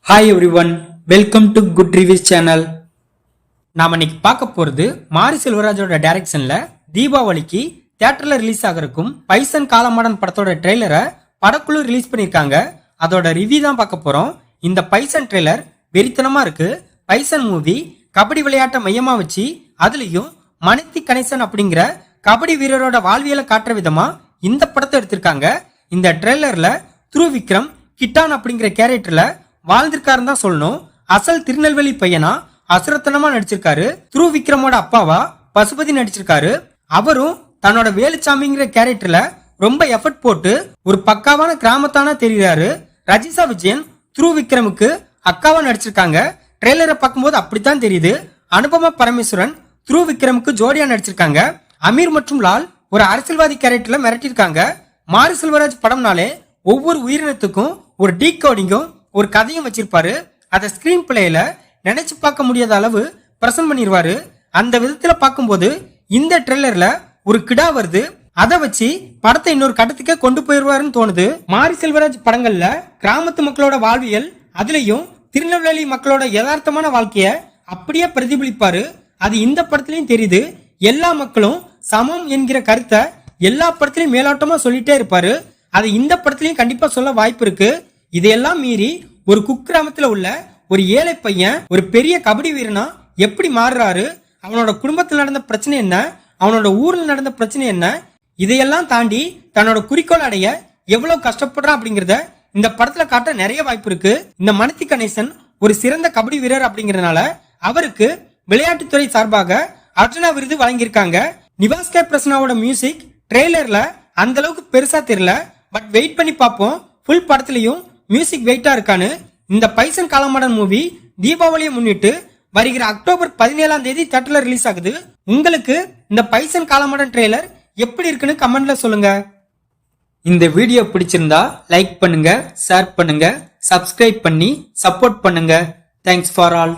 Hi everyone, welcome to good reviews channel. நாம இன்னைக்கு பார்க்க போறது மாரி செல்வராஜோட டைரக்ஷன்ல தீபாவளிக்கு தியேட்டர்ல ரிலீஸ் ஆகிறதுக்கும் பைசன் காலமாடன் படத்தோட ட்ரெய்லரை படக்குழு ரிலீஸ் பண்ணிருக்காங்க. அதோட ரிவ்யூ தான் பார்க்க போறோம். இந்த பைசன் ட்ரெய்லர் வெறித்தனமா இருக்கு. பைசன் மூவி கபடி விளையாட்டை மையமா வச்சு அதுலயும் மணித்தி கணேசன் அப்படிங்கிற கபடி வீரரோட வாழ்வியலை காட்டுற விதமா இந்த படத்தை எடுத்திருக்காங்க. இந்த ட்ரெய்லர்ல துருவ் விக்ரம் கிட்டான் அப்படிங்கிற கேரக்டர்ல வாழ்ந்திருக்காருன்னு தான் சொல்லணும். அசல் திருநெல்வேலி பையனா அசுரத்தனமா நடிச்சிருக்காரு. துருவ் விக்ரமோட அப்பாவா பசுபதி நடிச்சிருக்காரு. அவரும் தன்னோட வேலுச்சாமிங்கிற கேரக்டர்ல ரொம்ப எஃபர்ட் போட்டு ஒரு பக்காவான கிராமத்தானா தெரிகிறாரு. ரஜிசா விஜயன் துருவ் விக்ரமுக்கு அக்காவா நடிச்சிருக்காங்க. ட்ரெய்லரை பார்க்கும்போது அப்படித்தான் தெரியுது. அனுபமா பரமேஸ்வரன் துருவ் விக்ரமுக்கு ஜோடியா நடிச்சிருக்காங்க. அமீர் மற்றும் லால் ஒரு அரசியல்வாதி கேரக்டர்ல மிரட்டிருக்காங்க. மாரி செல்வராஜ் படம்னாலே ஒவ்வொரு உயிரினத்துக்கும் ஒரு டீகோடிங்கும் ஒரு கதையும் வச்சிருப்பாரு. அதை ஸ்கிரீன் பிளேல நினைச்சு பார்க்க முடியாத அளவு பிரசன்ட் பண்ணிடுவாரு. அந்த விதத்துல பார்க்கும்போது இந்த ட்ரெய்லர்ல ஒரு கிடா வருது. அதை வச்சு படத்தை இன்னொரு கட்டத்துக்கே கொண்டு போயிருவாருன்னு தோணுது. மாரி செல்வராஜ் படங்கள்ல கிராமத்து மக்களோட வாழ்வியல், அதுலயும் திருநெல்வேலி மக்களோட யதார்த்தமான வாழ்க்கைய அப்படியே பிரதிபலிப்பாரு. அது இந்த படத்துலயும் தெரியுது. எல்லா மக்களும் சமம் என்கிற கருத்தை எல்லா படத்திலையும் மேலோட்டமா சொல்லிட்டே இருப்பாரு. அது இந்த படத்திலையும் கண்டிப்பா சொல்ல வாய்ப்பு இருக்கு. இதையெல்லாம் மீறி ஒரு குக்கிராமத்துல உள்ள ஒரு ஏழை பையன் ஒரு பெரிய கபடி வீரனா எப்படி மாறுறாரு, அவனோட குடும்பத்தில் நடந்த பிரச்சனை என்ன, அவனோட ஊர்ல நடந்த பிரச்சனை என்ன, இதையெல்லாம் தாண்டி தன்னோட குறிக்கோள் அடைய எவ்வளவு கஷ்டப்படுறான் அப்படிங்கறத இந்த படத்துல காட்ட நிறைய வாய்ப்பு இருக்கு. இந்த மணித்தி கணேசன் ஒரு சிறந்த கபடி வீரர் அப்படிங்கறதுனால அவருக்கு விளையாட்டுத்துறை சார்பாக அர்ஜுனா விருது வழங்கியிருக்காங்க. நிவாஸ் கே பிரசன்னாவோட மியூசிக் ட்ரெய்லர்ல அந்த அளவுக்கு பெருசா தெரியல. பட் வெயிட் பண்ணி பார்ப்போம் ஃபுல் படத்துலயும் மியூசிக் வெயிட்டா இருக்கான்னு. இந்த பைசன் காலமாடன் மூவி தீபாவளியை முன்னிட்டு வருகிற அக்டோபர் 17 தியேட்டர்ல ரிலீஸ் ஆகுது. உங்களுக்கு இந்த பைசன் காலமாடன் ட்ரெய்லர் எப்படி இருக்குன்னு கமெண்ட்ல சொல்லுங்க. இந்த வீடியோ பிடிச்சிருந்தா லைக் பண்ணுங்க, ஷேர் பண்ணுங்க, சப்ஸ்கிரைப் பண்ணி சப்போர்ட் பண்ணுங்க. Thanks for all.